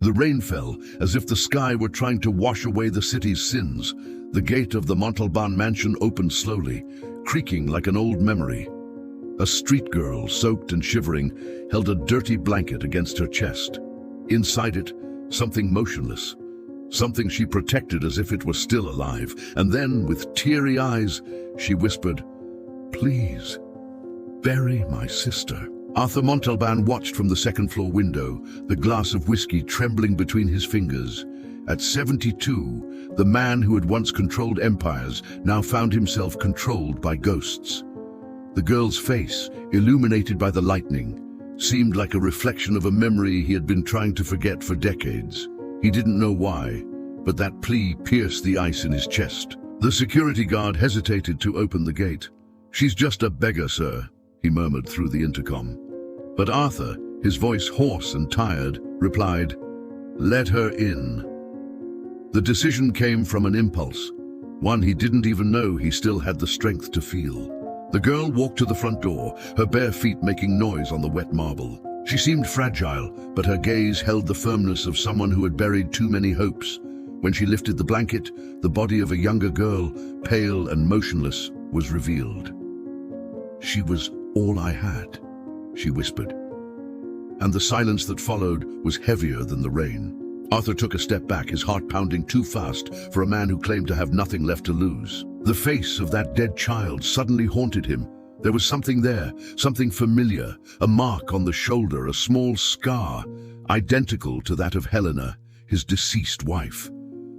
The rain fell, as if the sky were trying to wash away the city's sins. The gate of the Montalban mansion opened slowly, creaking like an old memory. A street girl, soaked and shivering, held a dirty blanket against her chest. Inside it, something motionless. Something she protected as if it were still alive. And then, with teary eyes, she whispered, "Please, bury my sister." Arthur Montalban watched from the second-floor window, the glass of whiskey trembling between his fingers. At 72, the man who had once controlled empires now found himself controlled by ghosts. The girl's face, illuminated by the lightning, seemed like a reflection of a memory he had been trying to forget for decades. He didn't know why, but that plea pierced the ice in his chest. The security guard hesitated to open the gate. "She's just a beggar, sir," he murmured through the intercom. But Arthur, his voice hoarse and tired, replied, "Let her in." The decision came from an impulse, one he didn't even know he still had the strength to feel. The girl walked to the front door, her bare feet making noise on the wet marble. She seemed fragile, but her gaze held the firmness of someone who had buried too many hopes. When she lifted the blanket, the body of a younger girl, pale and motionless, was revealed. "She was all I had," she whispered. And the silence that followed was heavier than the rain. Arthur took a step back, his heart pounding too fast for a man who claimed to have nothing left to lose. The face of that dead child suddenly haunted him. There was something there, something familiar, a mark on the shoulder, a small scar, identical to that of Helena, his deceased wife.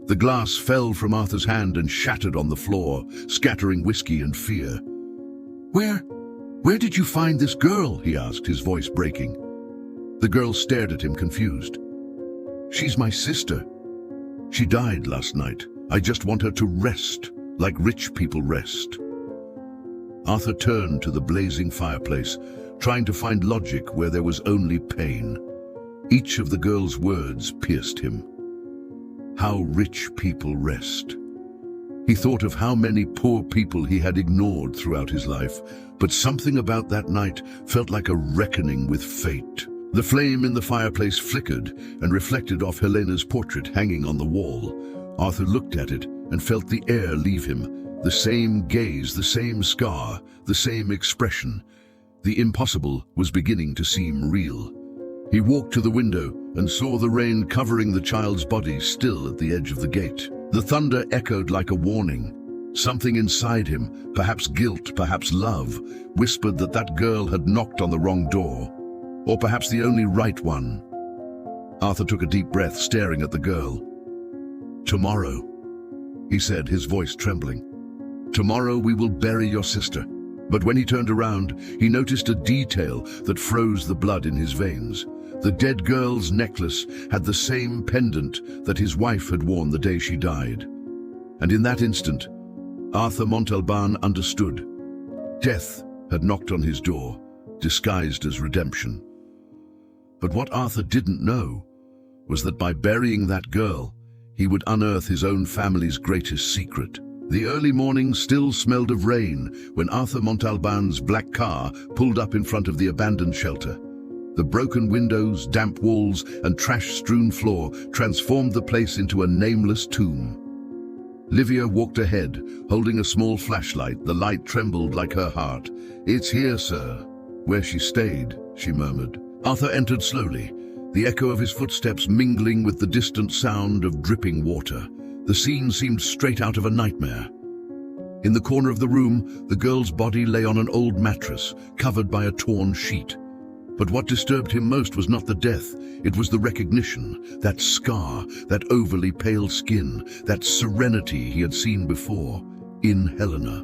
The glass fell from Arthur's hand and shattered on the floor, scattering whiskey and fear. Where did you find this girl?" he asked, his voice breaking. The girl stared at him, confused. "She's my sister. She died last night. I just want her to rest, like rich people rest." Arthur turned to the blazing fireplace, trying to find logic where there was only pain. Each of the girl's words pierced him. How rich people rest. He thought of how many poor people he had ignored throughout his life, but something about that night felt like a reckoning with fate. The flame in the fireplace flickered and reflected off Helena's portrait hanging on the wall. Arthur looked at it and felt the air leave him. The same gaze, the same scar, the same expression. The impossible was beginning to seem real. He walked to the window and saw the rain covering the child's body still at the edge of the gate. The thunder echoed like a warning. Something inside him, perhaps guilt, perhaps love, whispered that that girl had knocked on the wrong door, or perhaps the only right one. Arthur took a deep breath, staring at the girl. "Tomorrow," he said, his voice trembling. "Tomorrow we will bury your sister." But when he turned around, he noticed a detail that froze the blood in his veins. The dead girl's necklace had the same pendant that his wife had worn the day she died. And in that instant, Arthur Montalban understood. Death had knocked on his door, disguised as redemption. But what Arthur didn't know was that by burying that girl, he would unearth his own family's greatest secret. The early morning still smelled of rain when Arthur Montalban's black car pulled up in front of the abandoned shelter. The broken windows, damp walls, and trash-strewn floor transformed the place into a nameless tomb. Livia walked ahead, holding a small flashlight. The light trembled like her heart. "It's here, sir, where she stayed," she murmured. Arthur entered slowly, the echo of his footsteps mingling with the distant sound of dripping water. The scene seemed straight out of a nightmare. In the corner of the room, the girl's body lay on an old mattress, covered by a torn sheet. But what disturbed him most was not the death, it was the recognition, that scar, that overly pale skin, that serenity he had seen before, in Helena.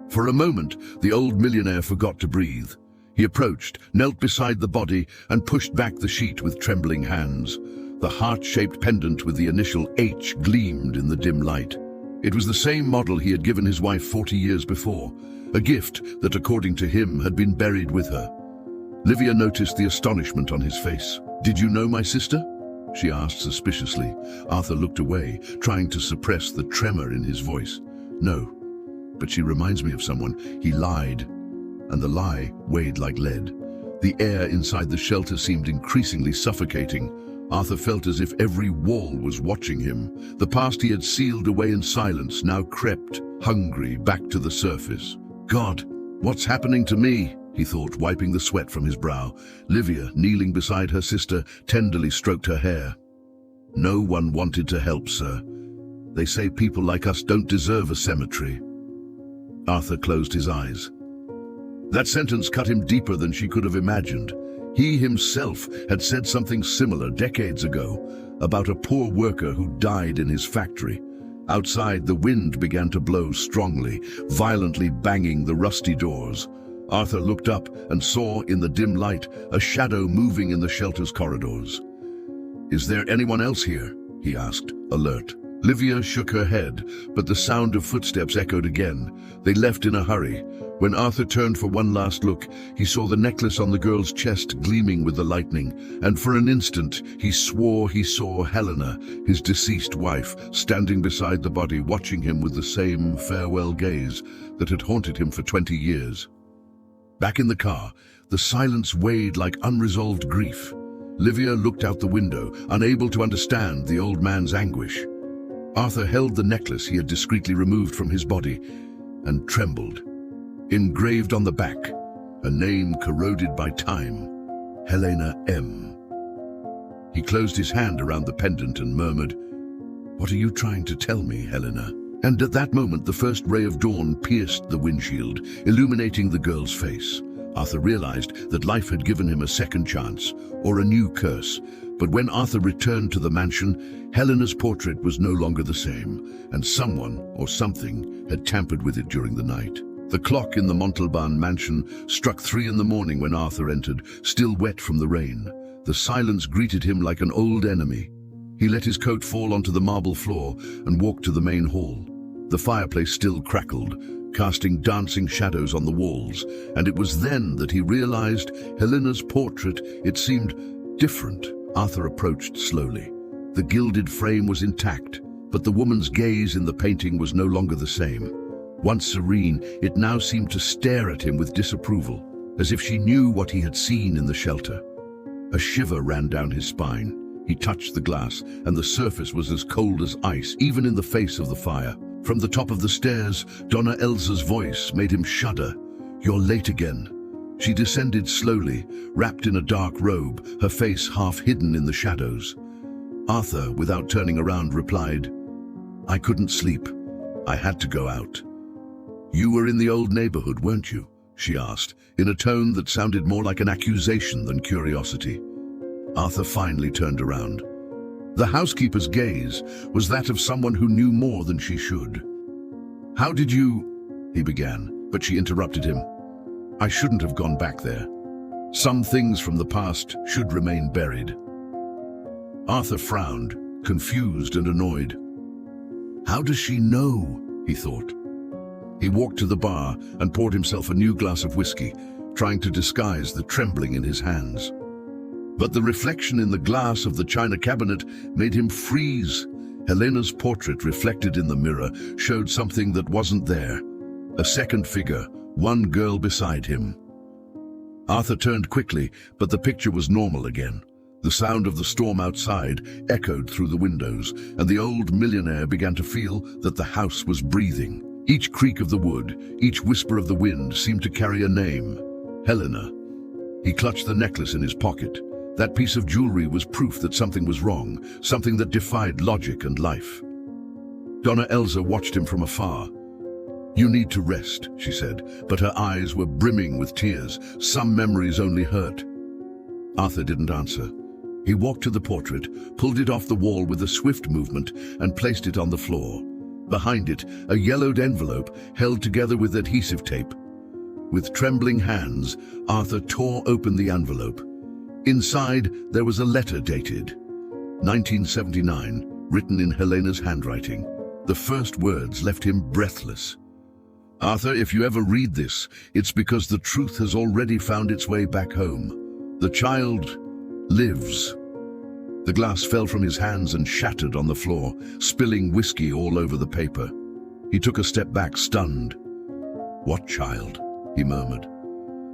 For a moment, the old millionaire forgot to breathe. He approached, knelt beside the body, and pushed back the sheet with trembling hands. The heart-shaped pendant with the initial H gleamed in the dim light. It was the same model he had given his wife 40 years before, a gift that, according to him, had been buried with her. Livia noticed the astonishment on his face. "Did you know my sister?" she asked suspiciously. Arthur looked away, trying to suppress the tremor in his voice. "No, but she reminds me of someone." He lied, and the lie weighed like lead. The air inside the shelter seemed increasingly suffocating. Arthur felt as if every wall was watching him. The past he had sealed away in silence now crept, hungry, back to the surface. God, what's happening to me? He thought, wiping the sweat from his brow. Livia, kneeling beside her sister, tenderly stroked her hair. No one wanted to help, sir. They say people like us don't deserve a cemetery. Arthur closed his eyes. That sentence cut him deeper than she could have imagined. He himself had said something similar decades ago about a poor worker who died in his factory. Outside, the wind began to blow strongly, violently banging the rusty doors. Arthur looked up and saw in the dim light a shadow moving in the shelter's corridors. "Is there anyone else here?" he asked, alert. Livia shook her head, but the sound of footsteps echoed again. They left in a hurry. When Arthur turned for one last look, he saw the necklace on the girl's chest gleaming with the lightning, and for an instant he swore he saw Helena, his deceased wife, standing beside the body, watching him with the same farewell gaze that had haunted him for 20 years. Back in the car, the silence weighed like unresolved grief. Livia looked out the window, unable to understand the old man's anguish. Arthur held the necklace he had discreetly removed from his body and trembled. Engraved on the back, a name corroded by time, Helena M. He closed his hand around the pendant and murmured, "What are you trying to tell me, Helena?" And at that moment, the first ray of dawn pierced the windshield, illuminating the girl's face. Arthur realized that life had given him a second chance, or a new curse. But when Arthur returned to the mansion, Helena's portrait was no longer the same, and someone or something had tampered with it during the night. The clock in the Montalban mansion struck 3 in the morning when Arthur entered, still wet from the rain. The silence greeted him like an old enemy. He let his coat fall onto the marble floor and walked to the main hall. The fireplace still crackled, casting dancing shadows on the walls, and it was then that he realized Helena's portrait, it seemed different. Arthur approached slowly. The gilded frame was intact, but the woman's gaze in the painting was no longer the same. Once serene, it now seemed to stare at him with disapproval, as if she knew what he had seen in the shelter. A shiver ran down his spine. He touched the glass, and the surface was as cold as ice, even in the face of the fire. From the top of the stairs, Donna Elsa's voice made him shudder. "You're late again." She descended slowly, wrapped in a dark robe, her face half hidden in the shadows. Arthur, without turning around, replied, "I couldn't sleep. I had to go out." "You were in the old neighborhood, weren't you?" she asked, in a tone that sounded more like an accusation than curiosity. Arthur finally turned around. The housekeeper's gaze was that of someone who knew more than she should. "How did you—" he began, but she interrupted him. "I shouldn't have gone back there. Some things from the past should remain buried." Arthur frowned, confused and annoyed. How does she know? He thought. He walked to the bar and poured himself a new glass of whiskey, trying to disguise the trembling in his hands. But the reflection in the glass of the china cabinet made him freeze. Helena's portrait reflected in the mirror showed something that wasn't there. A second figure, one girl beside him. Arthur turned quickly, but the picture was normal again. The sound of the storm outside echoed through the windows, and the old millionaire began to feel that the house was breathing. Each creak of the wood, each whisper of the wind seemed to carry a name. Helena. He clutched the necklace in his pocket. That piece of jewelry was proof that something was wrong, something that defied logic and life. Donna Elsa watched him from afar. "You need to rest," she said, but her eyes were brimming with tears. Some memories only hurt. Arthur didn't answer. He walked to the portrait, pulled it off the wall with a swift movement, and placed it on the floor. Behind it, a yellowed envelope held together with adhesive tape. With trembling hands, Arthur tore open the envelope. Inside, there was a letter dated 1979, written in Helena's handwriting. The first words left him breathless. "Arthur, if you ever read this, it's because the truth has already found its way back home. The child lives." The glass fell from his hands and shattered on the floor, spilling whiskey all over the paper. He took a step back, stunned. "What child?" he murmured.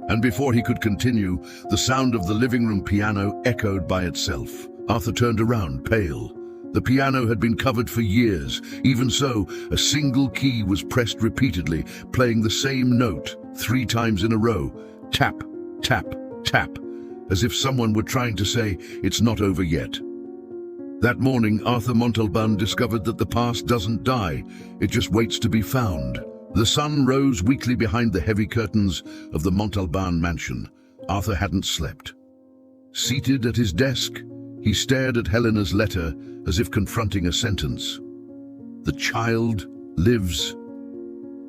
And before he could continue, the sound of the living room piano echoed by itself. Arthur turned around, pale. The piano had been covered for years. Even so, a single key was pressed repeatedly, playing the same note 3 times in a row. Tap, tap, tap, as if someone were trying to say, "It's not over yet." That morning, Arthur Montalban discovered that the past doesn't die, it just waits to be found. The sun rose weakly behind the heavy curtains of the Montalban mansion. Arthur hadn't slept. Seated at his desk, he stared at Helena's letter as if confronting a sentence. "The child lives."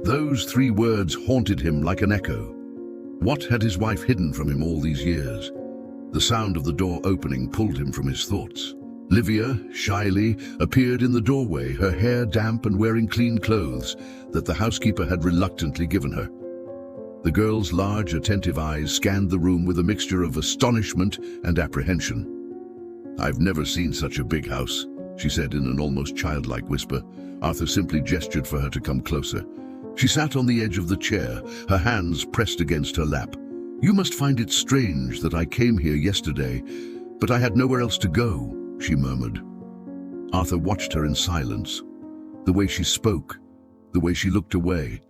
Those 3 words haunted him like an echo. What had his wife hidden from him all these years? The sound of the door opening pulled him from his thoughts. Livia, shyly, appeared in the doorway, her hair damp and wearing clean clothes that the housekeeper had reluctantly given her. The girl's large, attentive eyes scanned the room with a mixture of astonishment and apprehension. "I've never seen such a big house," she said in an almost childlike whisper. Arthur simply gestured for her to come closer. She sat on the edge of the chair, her hands pressed against her lap. "You must find it strange that I came here yesterday, but I had nowhere else to go," she murmured. Arthur watched her in silence. The way she spoke, the way she looked away,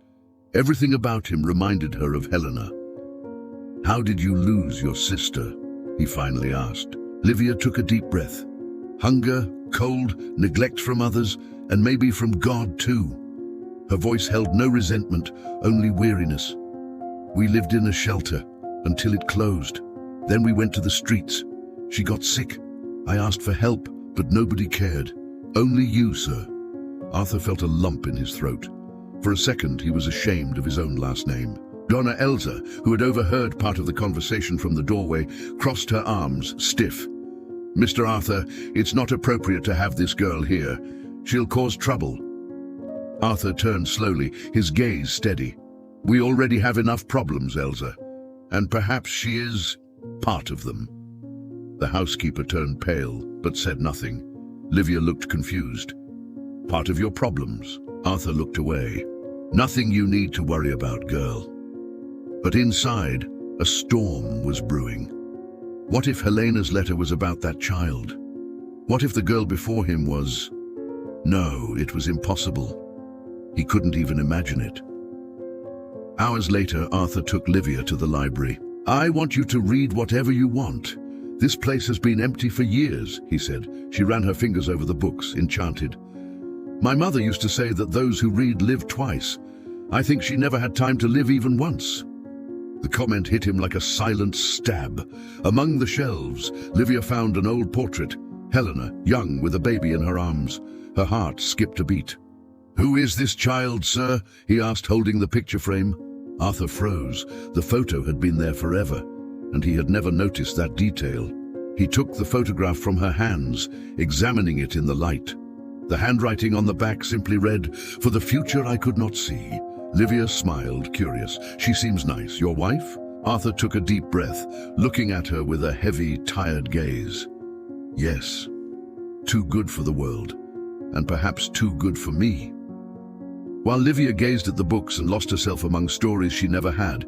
everything about him reminded her of Helena. "How did you lose your sister?" he finally asked. Livia took a deep breath. "Hunger, cold, neglect from others, and maybe from God too." Her voice held no resentment, only weariness. "We lived in a shelter until it closed. Then we went to the streets. She got sick. I asked for help, but nobody cared. Only you, sir." Arthur felt a lump in his throat. For a second, he was ashamed of his own last name. Donna Elsa, who had overheard part of the conversation from the doorway, crossed her arms, stiff. "Mr. Arthur, it's not appropriate to have this girl here. She'll cause trouble." Arthur turned slowly, his gaze steady. "We already have enough problems, Elsa, and perhaps she is part of them." The housekeeper turned pale, but said nothing. Livia looked confused. "Part of your problems?" Arthur looked away. "Nothing you need to worry about, girl." But inside, a storm was brewing. What if Helena's letter was about that child? What if the girl before him was... No, it was impossible. He couldn't even imagine it. Hours later, Arthur took Livia to the library. "I want you to read whatever you want. This place has been empty for years," he said. She ran her fingers over the books, enchanted. "My mother used to say that those who read live twice. I think she never had time to live even once." The comment hit him like a silent stab. Among the shelves, Livia found an old portrait, Helena, young with a baby in her arms. Her heart skipped a beat. "Who is this child, sir?" he asked, holding the picture frame. Arthur froze. The photo had been there forever, and he had never noticed that detail. He took the photograph from her hands, examining it in the light. The handwriting on the back simply read, "For the future I could not see." Livia smiled, curious. "She seems nice. Your wife?" Arthur took a deep breath, looking at her with a heavy, tired gaze. "Yes. Too good for the world, and perhaps too good for me." While Livia gazed at the books and lost herself among stories she never had,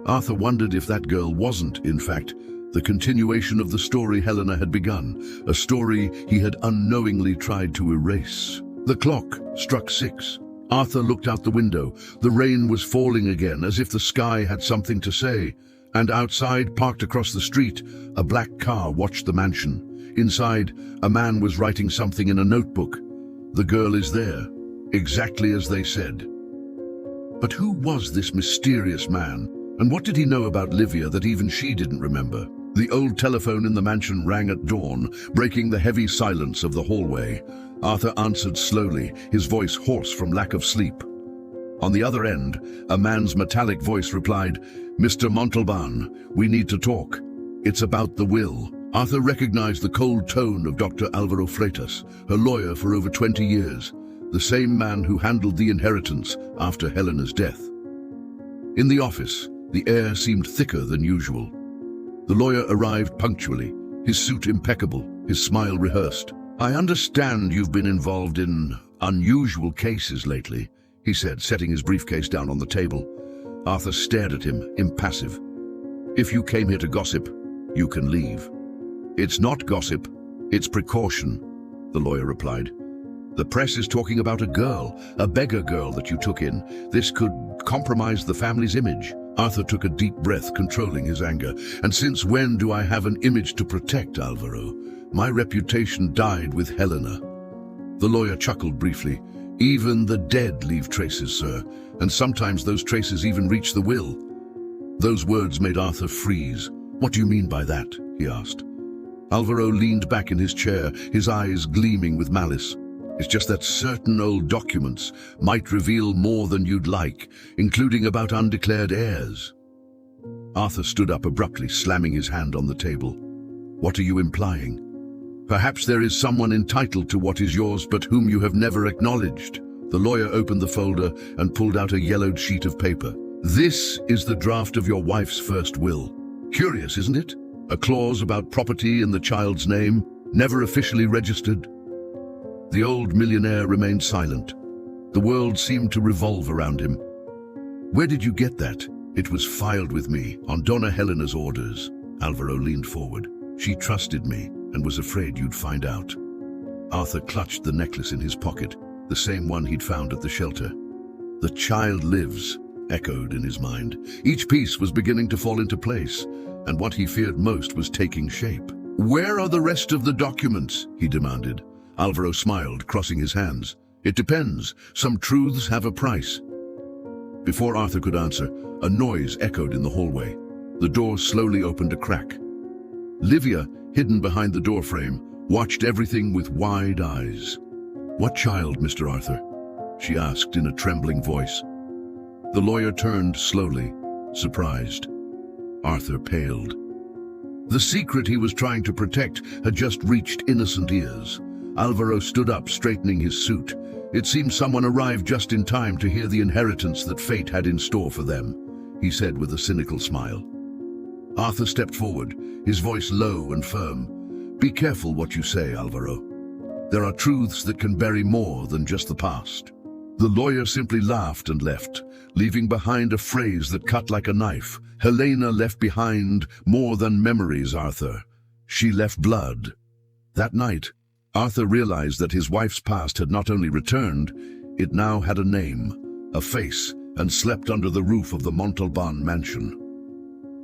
Arthur wondered if that girl wasn't, in fact, the continuation of the story Helena had begun, a story he had unknowingly tried to erase. The clock struck 6. Arthur looked out the window. The rain was falling again, as if the sky had something to say. And outside, parked across the street, a black car watched the mansion. Inside, a man was writing something in a notebook. The girl is there, exactly as they said. But who was this mysterious man? And what did he know about Livia that even she didn't remember? The old telephone in the mansion rang at dawn, breaking the heavy silence of the hallway. Arthur answered slowly, his voice hoarse from lack of sleep. On the other end, a man's metallic voice replied, "Mr. Montalban, we need to talk. It's about the will." Arthur recognized the cold tone of Dr. Alvaro Freitas, her lawyer for over 20 years, the same man who handled the inheritance after Helena's death. In the office, the air seemed thicker than usual. The lawyer arrived punctually, his suit impeccable, his smile rehearsed. "I understand you've been involved in unusual cases lately," he said, setting his briefcase down on the table. Arthur stared at him, impassive. "If you came here to gossip, you can leave." "It's not gossip. It's precaution, the lawyer replied. The press is talking about a girl, a beggar girl that you took in. This could compromise the family's image. Arthur took a deep breath, controlling his anger. And since when do I have an image to protect, Alvaro? My reputation died with Helena. The lawyer chuckled briefly. Even the dead leave traces, sir, and sometimes those traces even reach the will. Those words made Arthur freeze. What do you mean by that? He asked. Alvaro leaned back in his chair, his eyes gleaming with malice. It's just that certain old documents might reveal more than you'd like, including about undeclared heirs. Arthur stood up abruptly, slamming his hand on the table. What are you implying? Perhaps there is someone entitled to what is yours but whom you have never acknowledged. The lawyer opened the folder and pulled out a yellowed sheet of paper. This is the draft of your wife's first will. Curious, isn't it? A clause about property in the child's name, never officially registered. The old millionaire remained silent. The world seemed to revolve around him. Where did you get that? It was filed with me, on Donna Helena's orders. Alvaro leaned forward. She trusted me and was afraid you'd find out. Arthur clutched the necklace in his pocket, the same one he'd found at the shelter. The child lives, echoed in his mind. Each piece was beginning to fall into place, and what he feared most was taking shape. Where are the rest of the documents? He demanded. Alvaro smiled, crossing his hands. It depends. Some truths have a price. Before Arthur could answer, a noise echoed in the hallway. The door slowly opened a crack. Livia, hidden behind the doorframe, watched everything with wide eyes. What child, Mr. Arthur? She asked in a trembling voice. The lawyer turned slowly, surprised. Arthur paled. The secret he was trying to protect had just reached innocent ears. Alvaro stood up, straightening his suit. It seemed someone arrived just in time to hear the inheritance that fate had in store for them, he said with a cynical smile. Arthur stepped forward, his voice low and firm. Be careful what you say, Alvaro. There are truths that can bury more than just the past. The lawyer simply laughed and left, leaving behind a phrase that cut like a knife. Helena left behind more than memories, Arthur. She left blood. That night, Arthur realized that his wife's past had not only returned, it now had a name, a face, and slept under the roof of the Montalban mansion.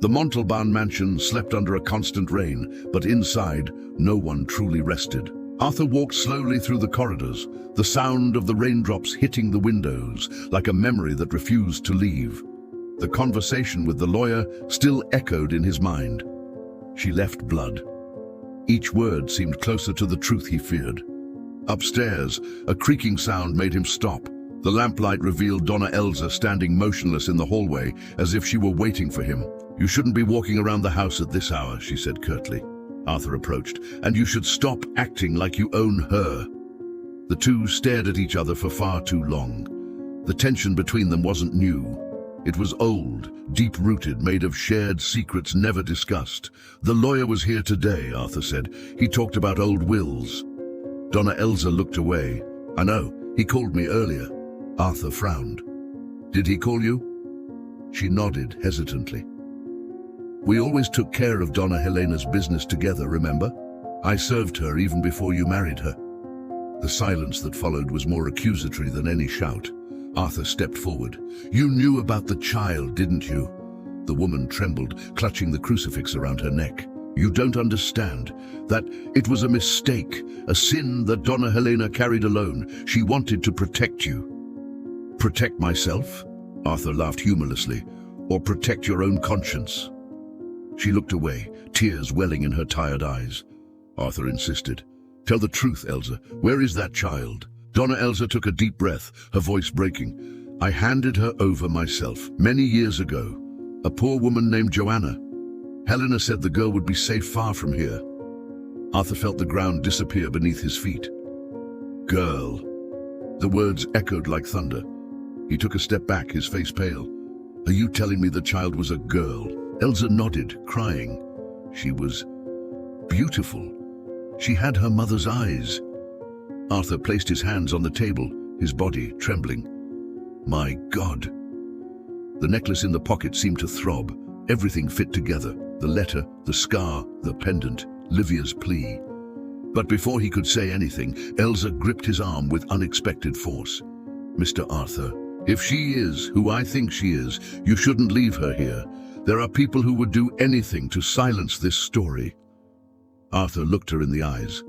The Montalban mansion slept under a constant rain, but inside, no one truly rested. Arthur walked slowly through the corridors, the sound of the raindrops hitting the windows, like a memory that refused to leave. The conversation with the lawyer still echoed in his mind. She left blood. Each word seemed closer to the truth he feared. Upstairs, a creaking sound made him stop. The lamplight revealed Donna Elsa standing motionless in the hallway, as if she were waiting for him. You shouldn't be walking around the house at this hour, she said curtly. Arthur approached, and you should stop acting like you own her. The two stared at each other for far too long. The tension between them wasn't new. It was old, deep-rooted, made of shared secrets never discussed. The lawyer was here today, Arthur said. He talked about old wills. Donna Elsa looked away. I know, he called me earlier. Arthur frowned. Did he call you? She nodded hesitantly. We always took care of Donna Helena's business together, remember? I served her even before you married her. The silence that followed was more accusatory than any shout. Arthur stepped forward. You knew about the child, didn't you? The woman trembled, clutching the crucifix around her neck. You don't understand. That it was a mistake, a sin that Donna Helena carried alone. She wanted to protect you. Protect myself? Arthur laughed humorlessly. Or protect your own conscience? She looked away, tears welling in her tired eyes. Arthur insisted. Tell the truth, Elsa. Where is that child? Donna Elsa took a deep breath, her voice breaking. I handed her over myself, many years ago. A poor woman named Joanna. Helena said the girl would be safe far from here. Arthur felt the ground disappear beneath his feet. Girl. The words echoed like thunder. He took a step back, his face pale. Are you telling me the child was a girl? Elsa nodded, crying. She was beautiful. She had her mother's eyes. Arthur placed his hands on the table, his body trembling. My God. The necklace in the pocket seemed to throb. Everything fit together. The letter, the scar, the pendant, Livia's plea. But before he could say anything, Elsa gripped his arm with unexpected force. "Mr. Arthur, if she is who I think she is, you shouldn't leave her here. There are people who would do anything to silence this story." Arthur looked her in the eyes.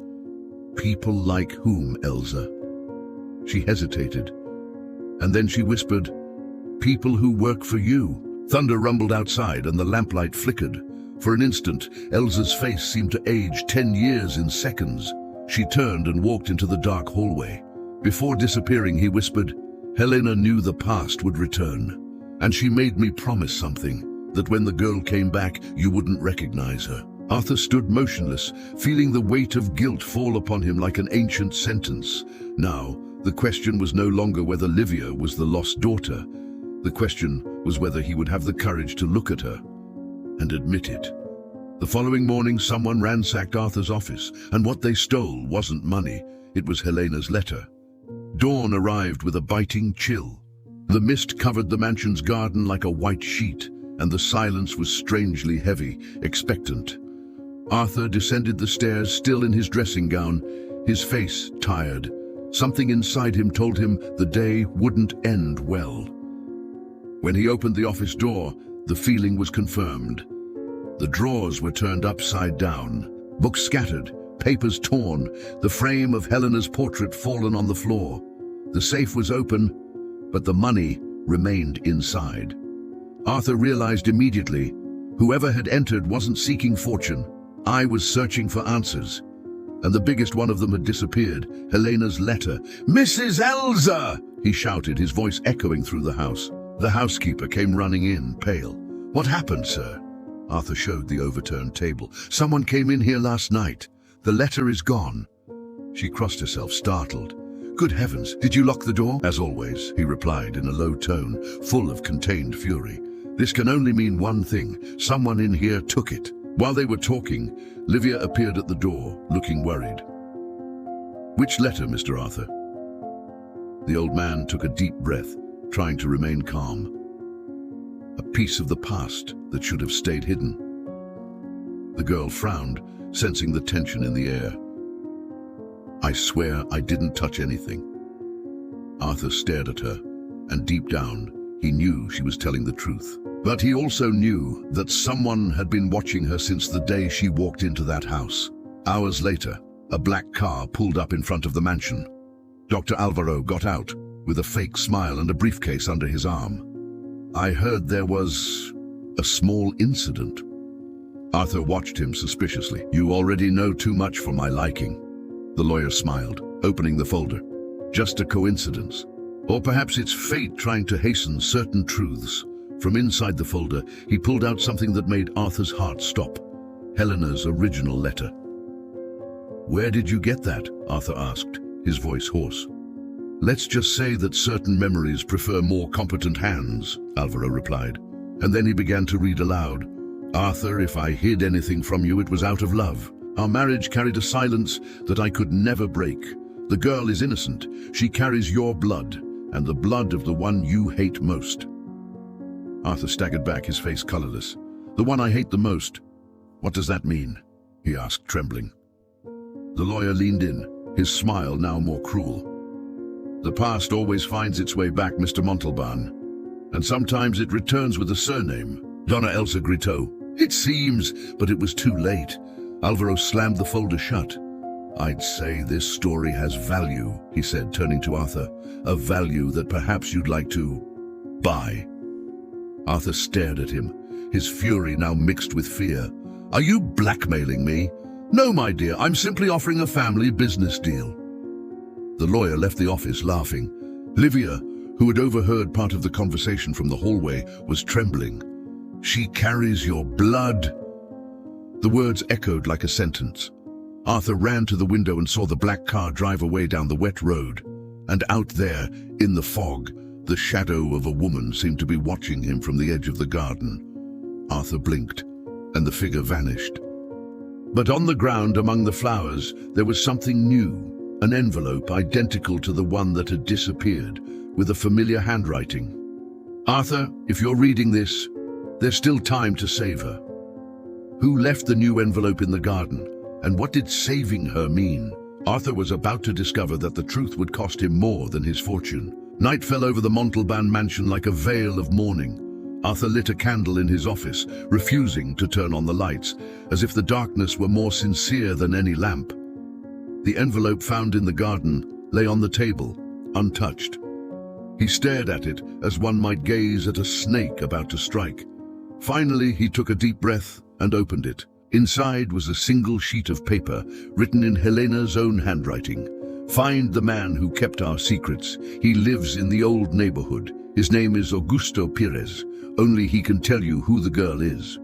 "People like whom, Elsa?" She hesitated, and then she whispered, "People who work for you." Thunder rumbled outside and the lamplight flickered. For an instant, Elsa's face seemed to age 10 years in seconds. She turned and walked into the dark hallway. Before disappearing, he whispered, "Helena knew the past would return, and she made me promise something, that when the girl came back, you wouldn't recognize her." Arthur stood motionless, feeling the weight of guilt fall upon him like an ancient sentence. Now, the question was no longer whether Livia was the lost daughter. The question was whether he would have the courage to look at her and admit it. The following morning, someone ransacked Arthur's office, and what they stole wasn't money, it was Helena's letter. Dawn arrived with a biting chill. The mist covered the mansion's garden like a white sheet, and the silence was strangely heavy, expectant. Arthur descended the stairs, still in his dressing gown, his face tired. Something inside him told him the day wouldn't end well. When he opened the office door, the feeling was confirmed. The drawers were turned upside down, books scattered, papers torn, the frame of Helena's portrait fallen on the floor. The safe was open, but the money remained inside. Arthur realized immediately, whoever had entered wasn't seeking fortune. I was searching for answers. And the biggest one of them had disappeared, Helena's letter. "Mrs. Elsa!" he shouted, his voice echoing through the house. The housekeeper came running in, pale. "What happened, sir?" Arthur showed the overturned table. "Someone came in here last night. The letter is gone." She crossed herself, startled. "Good heavens, did you lock the door?" "As always," he replied in a low tone, full of contained fury. "This can only mean one thing. Someone in here took it." While they were talking, Livia appeared at the door, looking worried. "Which letter, Mr. Arthur?" The old man took a deep breath, trying to remain calm. "A piece of the past that should have stayed hidden." The girl frowned, sensing the tension in the air. "I swear I didn't touch anything." Arthur stared at her, and deep down, he knew she was telling the truth. But he also knew that someone had been watching her since the day she walked into that house. Hours later, a black car pulled up in front of the mansion. Dr. Alvaro got out, with a fake smile and a briefcase under his arm. "I heard there was a small incident." Arthur watched him suspiciously. "You already know too much for my liking." The lawyer smiled, opening the folder. "Just a coincidence. Or perhaps it's fate trying to hasten certain truths." From inside the folder, he pulled out something that made Arthur's heart stop. Helena's original letter. "Where did you get that?" Arthur asked, his voice hoarse. "Let's just say that certain memories prefer more competent hands," Alvaro replied. And then he began to read aloud. "Arthur, if I hid anything from you, it was out of love. Our marriage carried a silence that I could never break. The girl is innocent. She carries your blood, and the blood of the one you hate most." Arthur staggered back, his face colorless. "The one I hate the most? What does that mean?" he asked, trembling. The lawyer leaned in, his smile now more cruel. "The past always finds its way back, Mr. Montalban, and sometimes it returns with a surname. Donna Elsa Grito. It seems, but it was too late." Alvaro slammed the folder shut. "I'd say this story has value," he said, turning to Arthur. "A value that perhaps you'd like to buy." Arthur stared at him, his fury now mixed with fear. "Are you blackmailing me?" "No, my dear, I'm simply offering a family business deal." The lawyer left the office laughing. Livia, who had overheard part of the conversation from the hallway, was trembling. "She carries your blood." The words echoed like a sentence. Arthur ran to the window and saw the black car drive away down the wet road. And out there, in the fog, the shadow of a woman seemed to be watching him from the edge of the garden. Arthur blinked, and the figure vanished. But on the ground among the flowers, there was something new, an envelope identical to the one that had disappeared, with a familiar handwriting. "Arthur, if you're reading this, there's still time to save her." "Who left the new envelope in the garden?" And what did saving her mean? Arthur was about to discover that the truth would cost him more than his fortune. Night fell over the Montalban mansion like a veil of mourning. Arthur lit a candle in his office, refusing to turn on the lights, as if the darkness were more sincere than any lamp. The envelope found in the garden lay on the table, untouched. He stared at it as one might gaze at a snake about to strike. Finally, he took a deep breath and opened it. Inside was a single sheet of paper, written in Helena's own handwriting. "Find the man who kept our secrets. He lives in the old neighborhood. His name is Augusto Pires. Only he can tell you who the girl is."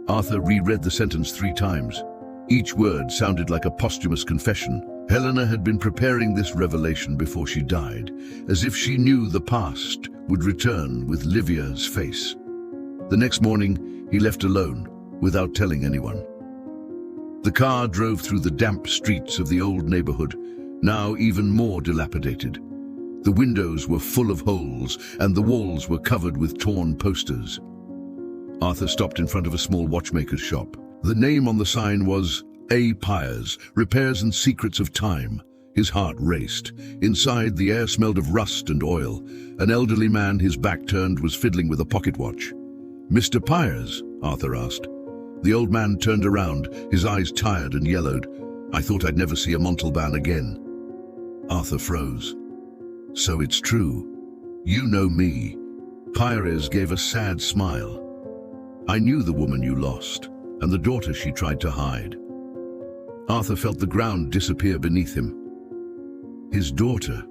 Arthur reread the sentence 3 times. Each word sounded like a posthumous confession. Helena had been preparing this revelation before she died, as if she knew the past would return with Livia's face. The next morning, he left alone, without telling anyone. The car drove through the damp streets of the old neighborhood, now even more dilapidated. The windows were full of holes, and the walls were covered with torn posters. Arthur stopped in front of a small watchmaker's shop. The name on the sign was A. Pires, Repairs and Secrets of Time. His heart raced. Inside, the air smelled of rust and oil. An elderly man, his back turned, was fiddling with a pocket watch. "Mr. Pires?" Arthur asked. The old man turned around, his eyes tired and yellowed. "I thought I'd never see a Montalban again." Arthur froze. "So it's true. You know me." Pires gave a sad smile. "I knew the woman you lost, and the daughter she tried to hide." Arthur felt the ground disappear beneath him. "His daughter?"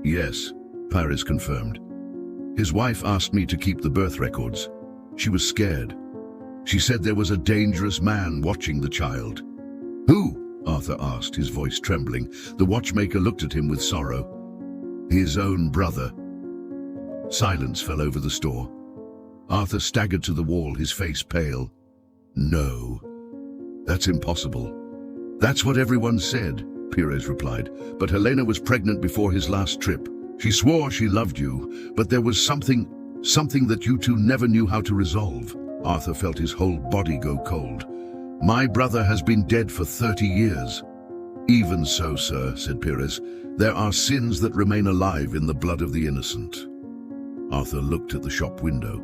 "Yes," Pires confirmed. "His wife asked me to keep the birth records. She was scared. She said there was a dangerous man watching the child." "Who?" Arthur asked, his voice trembling. The watchmaker looked at him with sorrow. "His own brother." Silence fell over the store. Arthur staggered to the wall, his face pale. "No, that's impossible." "That's what everyone said," Pires replied. "But Helena was pregnant before his last trip. She swore she loved you, but there was something that you two never knew how to resolve." Arthur felt his whole body go cold. "My brother has been dead for 30 years. "Even so, sir," said Pires, "there are sins that remain alive in the blood of the innocent." Arthur looked at the shop window.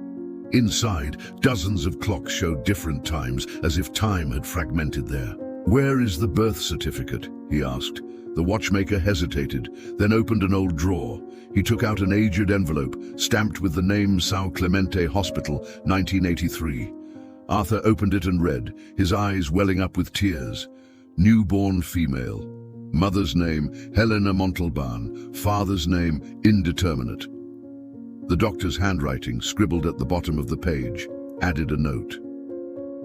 Inside, dozens of clocks showed different times, as if time had fragmented there. "Where is the birth certificate?" he asked. The watchmaker hesitated, then opened an old drawer. He took out an aged envelope, stamped with the name São Clemente Hospital, 1983. Arthur opened it and read, his eyes welling up with tears. "Newborn female. Mother's name, Helena Montalban. Father's name, indeterminate." The doctor's handwriting, scribbled at the bottom of the page, added a note.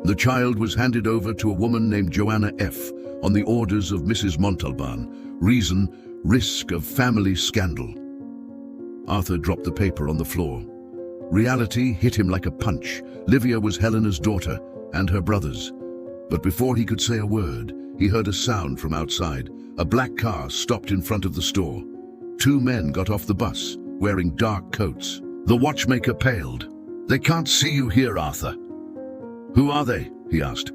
"The child was handed over to a woman named Joanna F. on the orders of Mrs. Montalban. Reason, risk of family scandal." Arthur dropped the paper on the floor. Reality hit him like a punch. Livia was Helena's daughter and her brother's. But before he could say a word, he heard a sound from outside. A black car stopped in front of the store. 2 men got off the bus, wearing dark coats. The watchmaker paled. "They can't see you here, Arthur." "Who are they?" he asked.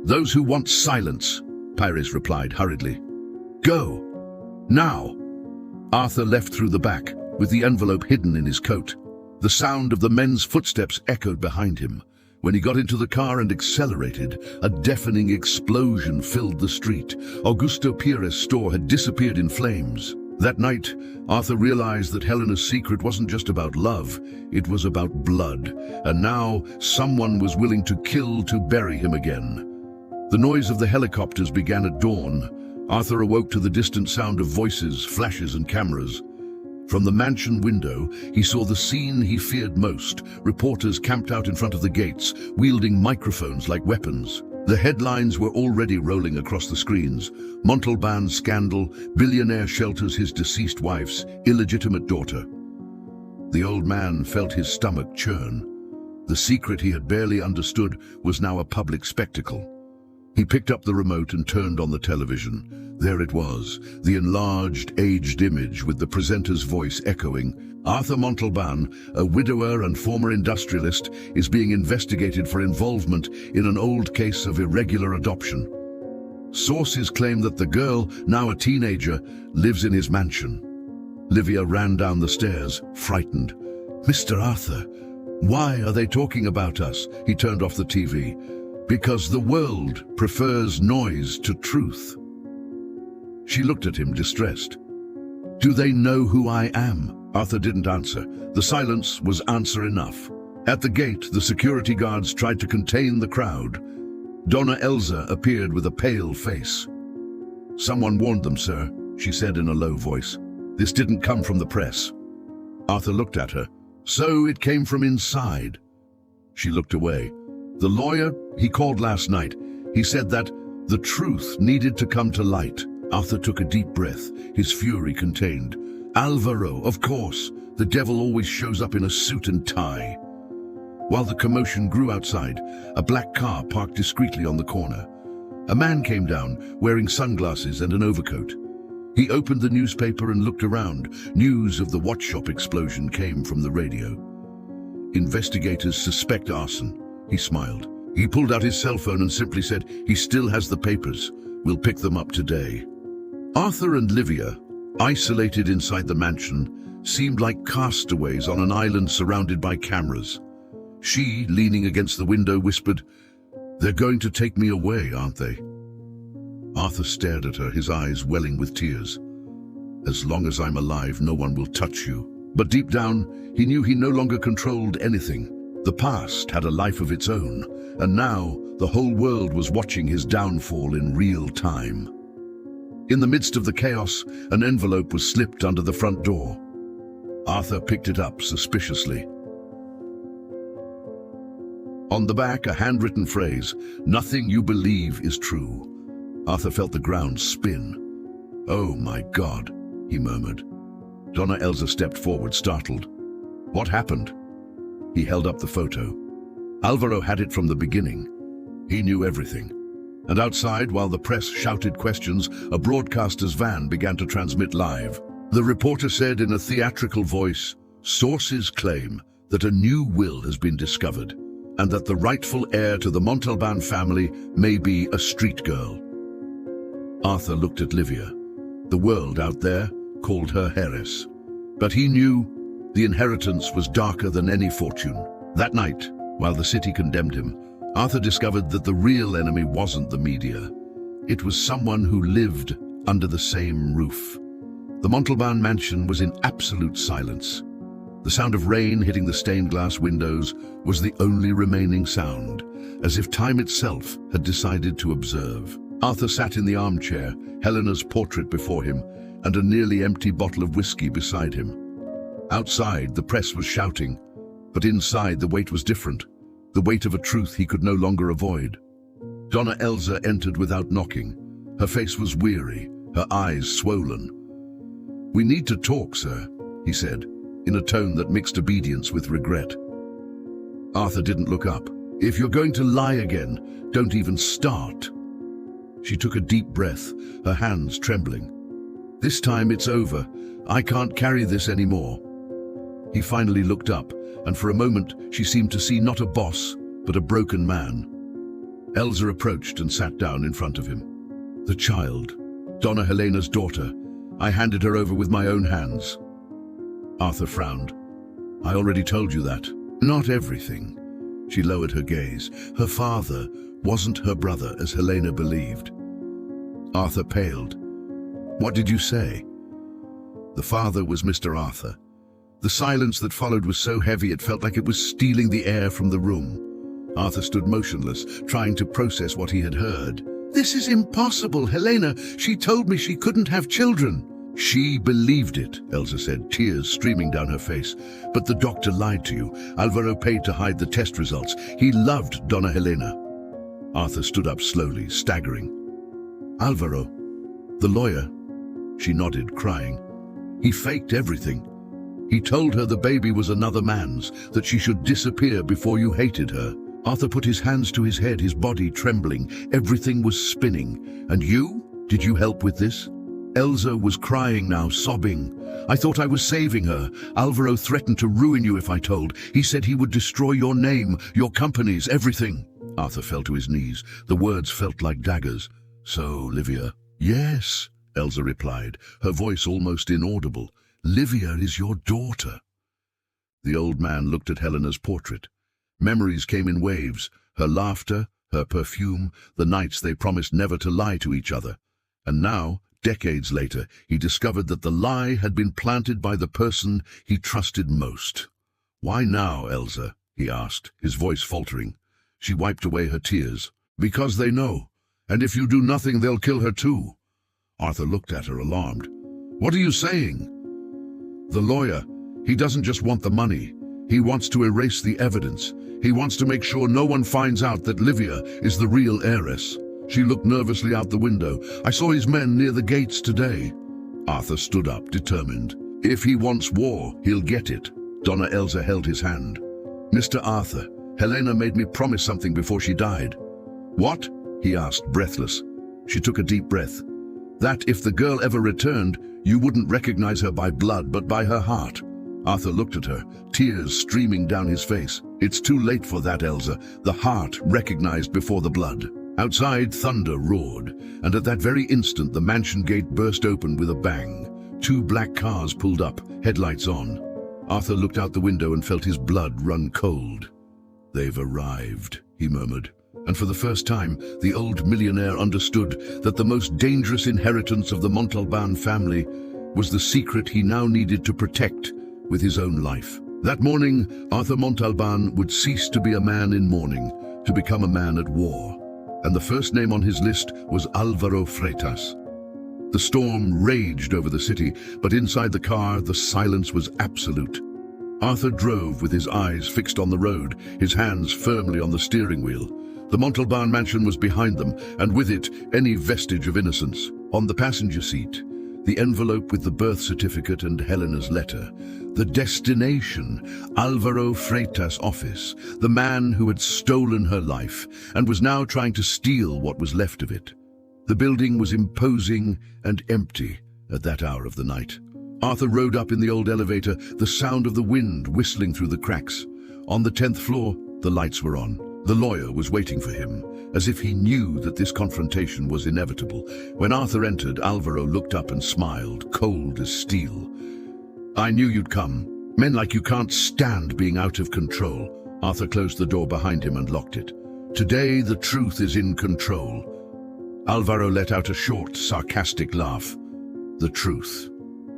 "Those who want silence," Pires replied hurriedly. "Go. Now." Arthur left through the back, with the envelope hidden in his coat. The sound of the men's footsteps echoed behind him. When he got into the car and accelerated, a deafening explosion filled the street. Augusto Pires' store had disappeared in flames. That night, Arthur realized that Helena's secret wasn't just about love, it was about blood. And now, someone was willing to kill to bury him again. The noise of the helicopters began at dawn. Arthur awoke to the distant sound of voices, flashes, and cameras. From the mansion window, he saw the scene he feared most. Reporters camped out in front of the gates, wielding microphones like weapons. The headlines were already rolling across the screens. Montalban scandal, billionaire shelters his deceased wife's illegitimate daughter. The old man felt his stomach churn. The secret he had barely understood was now a public spectacle. He picked up the remote and turned on the television. There it was, the enlarged, aged image with the presenter's voice echoing. "Arthur Montalban, a widower and former industrialist, is being investigated for involvement in an old case of irregular adoption." Sources claim that the girl, now a teenager, lives in his mansion. Livia ran down the stairs, frightened. "Mr. Arthur, why are they talking about us?" He turned off the TV. "Because the world prefers noise to truth." She looked at him, distressed. "Do they know who I am?" Arthur didn't answer. The silence was answer enough. At the gate, the security guards tried to contain the crowd. Donna Elsa appeared with a pale face. "Someone warned them, sir," she said in a low voice. "This didn't come from the press." Arthur looked at her. "So it came from inside." She looked away. "The lawyer he called last night, he said that the truth needed to come to light." Arthur took a deep breath, his fury contained. "Alvaro, of course. The devil always shows up in a suit and tie." While the commotion grew outside, a black car parked discreetly on the corner. A man came down, wearing sunglasses and an overcoat. He opened the newspaper and looked around. News of the watch shop explosion came from the radio. "Investigators suspect arson." He smiled. He pulled out his cell phone and simply said, "He still has the papers. We'll pick them up today." Arthur and Livia, isolated inside the mansion, seemed like castaways on an island surrounded by cameras. She, leaning against the window, whispered, "They're going to take me away, aren't they?" Arthur stared at her, his eyes welling with tears. "As long as I'm alive, no one will touch you." But deep down, he knew he no longer controlled anything. The past had a life of its own, and now the whole world was watching his downfall in real time. In the midst of the chaos, an envelope was slipped under the front door. Arthur picked it up suspiciously. On the back, a handwritten phrase, "Nothing you believe is true." Arthur felt the ground spin. "Oh my God," he murmured. Donna Elsa stepped forward, startled. "What happened?" He held up the photo. Alvaro had it from the beginning. He knew everything. And outside, while the press shouted questions, a broadcaster's van began to transmit live. The reporter said in a theatrical voice, "Sources claim that a new will has been discovered, and that the rightful heir to the Montalban family may be a street girl." Arthur looked at Livia. The world out there called her heiress. But he knew the inheritance was darker than any fortune. That night, while the city condemned him, Arthur discovered that the real enemy wasn't the media. It was someone who lived under the same roof. The Montalban mansion was in absolute silence. The sound of rain hitting the stained glass windows was the only remaining sound, as if time itself had decided to observe. Arthur sat in the armchair, Helena's portrait before him, and a nearly empty bottle of whiskey beside him. Outside, the press was shouting, but inside the weight was different, the weight of a truth he could no longer avoid. Donna Elsa entered without knocking. Her face was weary, her eyes swollen. "We need to talk, sir," he said, in a tone that mixed obedience with regret. Arthur didn't look up. "If you're going to lie again, don't even start." She took a deep breath, her hands trembling. "This time it's over. I can't carry this anymore." He finally looked up, and for a moment she seemed to see not a boss, but a broken man. Elsa approached and sat down in front of him. "The child, Donna Helena's daughter. I handed her over with my own hands." Arthur frowned. "I already told you that." "Not everything." She lowered her gaze. "Her father wasn't her brother, as Helena believed." Arthur paled. "What did you say?" "The father was Mr. Arthur." The silence that followed was so heavy it felt like it was stealing the air from the room. Arthur stood motionless, trying to process what he had heard. "This is impossible, Helena. She told me she couldn't have children." "She believed it," Elsa said, tears streaming down her face. "But the doctor lied to you. Alvaro paid to hide the test results. He loved Donna Helena." Arthur stood up slowly, staggering. "Alvaro, the lawyer?" She nodded, crying. "He faked everything. He told her the baby was another man's, that she should disappear before you hated her." Arthur put his hands to his head, his body trembling. Everything was spinning. "And you? Did you help with this?" Elsa was crying now, sobbing. "I thought I was saving her. Alvaro threatened to ruin you if I told. He said he would destroy your name, your companies, everything." Arthur fell to his knees. The words felt like daggers. So, Livia. Yes, Elsa replied, her voice almost inaudible. Livia is your daughter. The old man looked at Helena's portrait. Memories came in waves, her laughter, her perfume, the nights they promised never to lie to each other. And now, decades later, he discovered that the lie had been planted by the person he trusted most. Why now, Elsa? He asked, his voice faltering. She wiped away her tears. Because they know. And if you do nothing, they'll kill her too. Arthur looked at her, alarmed. What are you saying? The lawyer, he doesn't just want the money. He wants to erase the evidence. He wants to make sure no one finds out that Livia is the real heiress. She looked nervously out the window. I saw his men near the gates today. Arthur stood up, determined. If he wants war, he'll get it. Donna Elsa held his hand. Mr. Arthur, Helena made me promise something before she died. What? He asked, breathless. She took a deep breath. That if the girl ever returned, you wouldn't recognize her by blood, but by her heart. Arthur looked at her, tears streaming down his face. It's too late for that, Elsa. The heart recognized before the blood. Outside, thunder roared, and at that very instant the mansion gate burst open with a bang. 2 black cars pulled up, headlights on. Arthur looked out the window and felt his blood run cold. They've arrived, he murmured. And for the first time, the old millionaire understood that the most dangerous inheritance of the Montalban family was the secret he now needed to protect with his own life. That morning, Arthur Montalban would cease to be a man in mourning, to become a man at war. And the first name on his list was Álvaro Freitas. The storm raged over the city, but inside the car, the silence was absolute. Arthur drove with his eyes fixed on the road, his hands firmly on the steering wheel. The Montalban mansion was behind them, and with it, any vestige of innocence. On the passenger seat, the envelope with the birth certificate and Helena's letter. The destination, Álvaro Freitas' office, the man who had stolen her life and was now trying to steal what was left of it. The building was imposing and empty at that hour of the night. Arthur rode up in the old elevator, the sound of the wind whistling through the cracks. On the 10th floor, the lights were on. The lawyer was waiting for him, as if he knew that this confrontation was inevitable. When Arthur entered, Álvaro looked up and smiled, cold as steel. I knew you'd come. Men like you can't stand being out of control. Arthur closed the door behind him and locked it. Today, the truth is in control. Álvaro let out a short, sarcastic laugh. The truth.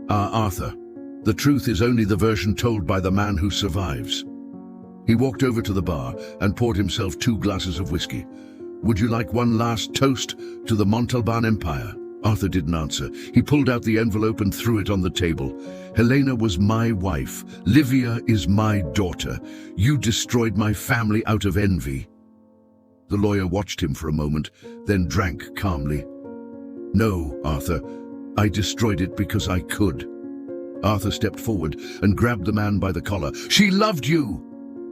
Arthur, the truth is only the version told by the man who survives. He walked over to the bar and poured himself 2 glasses of whiskey. Would you like one last toast to the Montalban Empire? Arthur didn't answer. He pulled out the envelope and threw it on the table. Helena was my wife. Livia is my daughter. You destroyed my family out of envy. The lawyer watched him for a moment, then drank calmly. No, Arthur, I destroyed it because I could. Arthur stepped forward and grabbed the man by the collar. She loved you!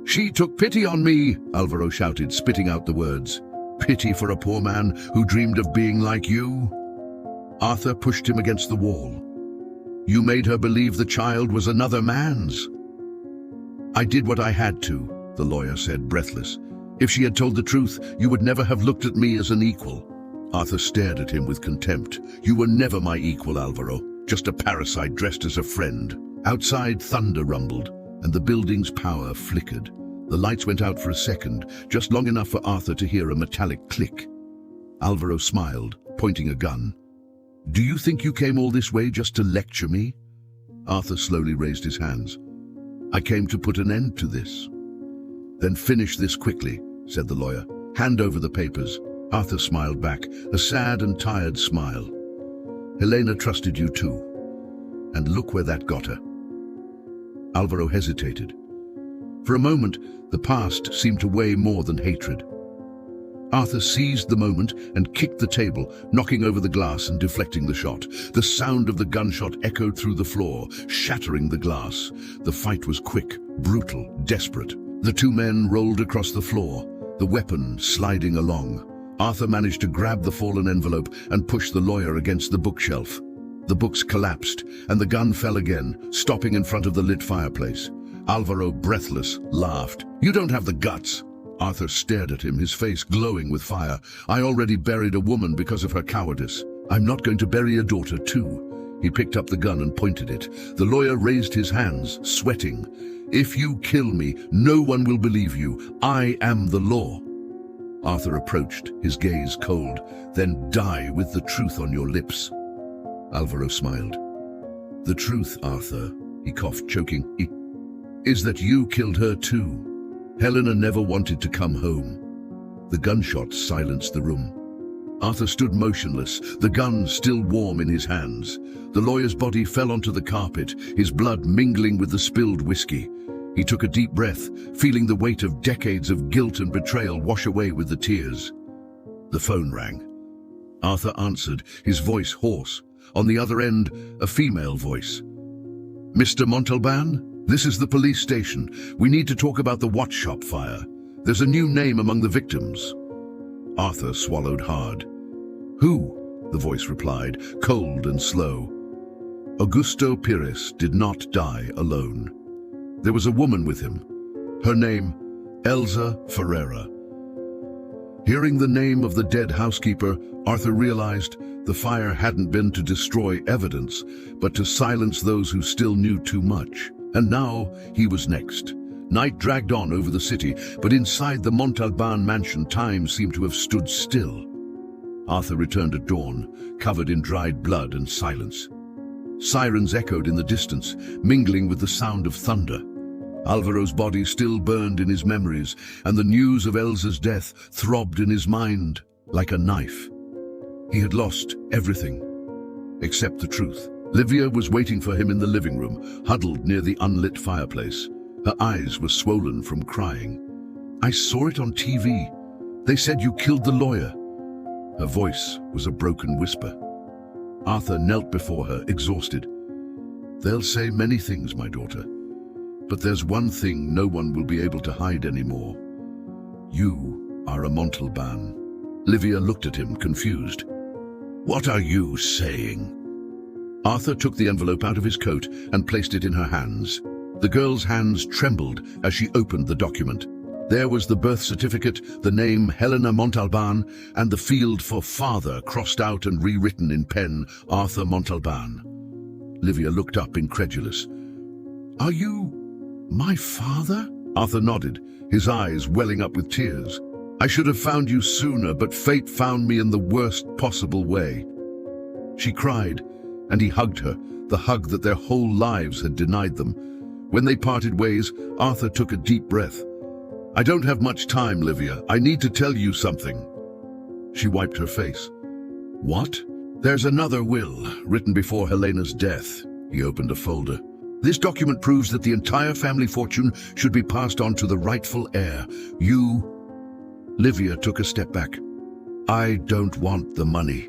She took pity on me, Álvaro shouted, spitting out the words. Pity for a poor man who dreamed of being like you? Arthur pushed him against the wall. You made her believe the child was another man's. I did what I had to, the lawyer said, breathless. If she had told the truth, you would never have looked at me as an equal. Arthur stared at him with contempt. You were never my equal, Álvaro, just a parasite dressed as a friend. Outside, thunder rumbled, and the building's power flickered. The lights went out for a second, just long enough for Arthur to hear a metallic click. Álvaro smiled, pointing a gun. Do you think you came all this way just to lecture me? Arthur slowly raised his hands. I came to put an end to this. Then finish this quickly, said the lawyer. Hand over the papers. Arthur smiled back, a sad and tired smile. Helena trusted you too. And look where that got her. Álvaro hesitated. For a moment, the past seemed to weigh more than hatred. Arthur seized the moment and kicked the table, knocking over the glass and deflecting the shot. The sound of the gunshot echoed through the floor, shattering the glass. The fight was quick, brutal, desperate. The 2 men rolled across the floor, the weapon sliding along. Arthur managed to grab the fallen envelope and push the lawyer against the bookshelf. The books collapsed, and the gun fell again, stopping in front of the lit fireplace. Álvaro, breathless, laughed. You don't have the guts. Arthur stared at him, his face glowing with fire. "I already buried a woman because of her cowardice. I'm not going to bury a daughter too." He picked up the gun and pointed it. The lawyer raised his hands, sweating. "If you kill me, no one will believe you. I am the law." Arthur approached, his gaze cold. "Then die with the truth on your lips." Alvaro smiled. "The truth, Arthur," he coughed, choking, "is that you killed her too. Helena never wanted to come home." The gunshots silenced the room. Arthur stood motionless, the gun still warm in his hands. The lawyer's body fell onto the carpet, his blood mingling with the spilled whiskey. He took a deep breath, feeling the weight of decades of guilt and betrayal wash away with the tears. The phone rang. Arthur answered, his voice hoarse. On the other end, a female voice. "Mr. Montalban? This is the police station. We need to talk about the watch shop fire. There's a new name among the victims." Arthur swallowed hard. "Who?" the voice replied, cold and slow. "Augusto Pires did not die alone. There was a woman with him. Her name, Elsa Ferreira." Hearing the name of the dead housekeeper, Arthur realized the fire hadn't been to destroy evidence, but to silence those who still knew too much. And now he was next. Night dragged on over the city, but inside the Montalban mansion time seemed to have stood still. Arthur returned at dawn, covered in dried blood and silence. Sirens echoed in the distance, mingling with the sound of thunder. Alvaro's body still burned in his memories, and the news of Elsa's death throbbed in his mind like a knife. He had lost everything, except the truth. Livia was waiting for him in the living room, huddled near the unlit fireplace. Her eyes were swollen from crying. "I saw it on TV. They said you killed the lawyer." Her voice was a broken whisper. Arthur knelt before her, exhausted. "They'll say many things, my daughter. But there's one thing no one will be able to hide anymore. You are a Montalban." Livia looked at him, confused. "What are you saying?" Arthur took the envelope out of his coat and placed it in her hands. The girl's hands trembled as she opened the document. There was the birth certificate, the name Helena Montalban, and the field for father crossed out and rewritten in pen, Arthur Montalban. Livia looked up, incredulous. "Are you my father?" Arthur nodded, his eyes welling up with tears. "I should have found you sooner, but fate found me in the worst possible way." She cried, and he hugged her, the hug that their whole lives had denied them. When they parted ways, Arthur took a deep breath. "I don't have much time, Livia. I need to tell you something." She wiped her face. "What?" "There's another will, written before Helena's death." He opened a folder. "This document proves that the entire family fortune should be passed on to the rightful heir. You..." Livia took a step back. "I don't want the money."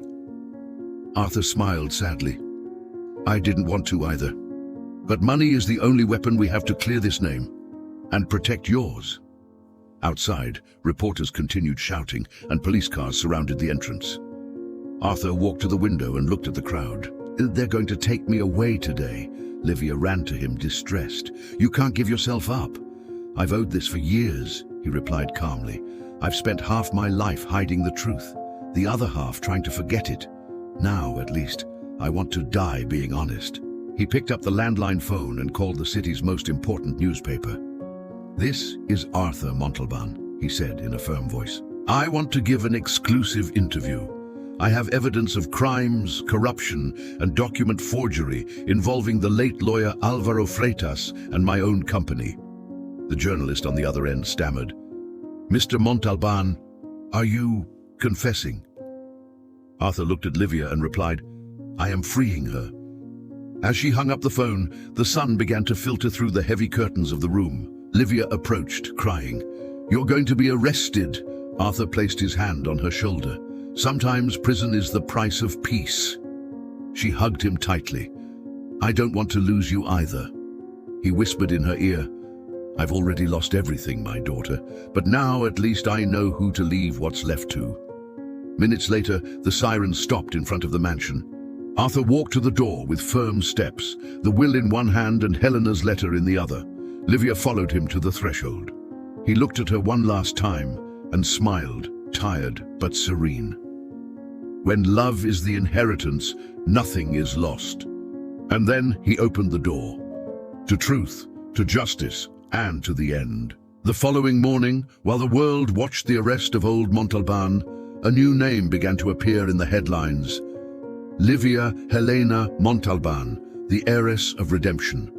Arthur smiled sadly. "I didn't want to either. But money is the only weapon we have to clear this name and protect yours." Outside, reporters continued shouting, and police cars surrounded the entrance. Arthur walked to the window and looked at the crowd. "They're going to take me away today." Livia ran to him, distressed. "You can't give yourself up." "I've owed this for years," he replied calmly. "I've spent half my life hiding the truth, the other half trying to forget it. Now, at least, I want to die being honest." He picked up the landline phone and called the city's most important newspaper. "This is Arthur Montalban," he said in a firm voice. "I want to give an exclusive interview. I have evidence of crimes, corruption, and document forgery involving the late lawyer Alvaro Freitas and my own company." The journalist on the other end stammered, "Mr. Montalban, are you confessing?" Arthur looked at Livia and replied, "I am freeing her." As she hung up the phone, the sun began to filter through the heavy curtains of the room. Livia approached, crying. "You're going to be arrested." Arthur placed his hand on her shoulder. "Sometimes prison is the price of peace." She hugged him tightly. "I don't want to lose you either." He whispered in her ear, "I've already lost everything, my daughter, but now at least I know who to leave what's left to." Minutes later, the sirens stopped in front of the mansion. Arthur walked to the door with firm steps, the will in one hand and Helena's letter in the other. Livia followed him to the threshold. He looked at her one last time and smiled, tired but serene. When love is the inheritance, nothing is lost. And then he opened the door. To truth, to justice, and to the end. The following morning, while the world watched the arrest of old Montalban, a new name began to appear in the headlines. Livia Helena Montalban, the heiress of redemption.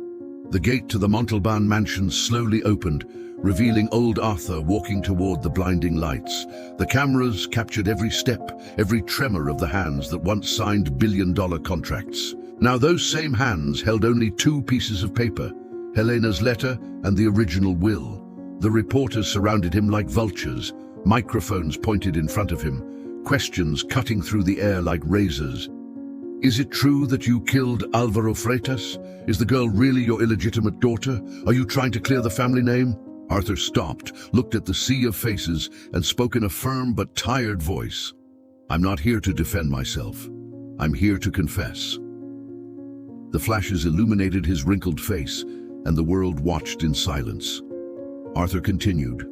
The gate to the Montalban mansion slowly opened, revealing old Arthur walking toward the blinding lights. The cameras captured every step, every tremor of the hands that once signed billion-dollar contracts. Now those same hands held only two pieces of paper, Helena's letter and the original will. The reporters surrounded him like vultures, microphones pointed in front of him, questions cutting through the air like razors. Is it true that you killed Alvaro Freitas? Is the girl really your illegitimate daughter? Are you trying to clear the family name? Arthur stopped, looked at the sea of faces, and spoke in a firm but tired voice. I'm not here to defend myself. I'm here to confess. The flashes illuminated his wrinkled face, and the world watched in silence. Arthur continued.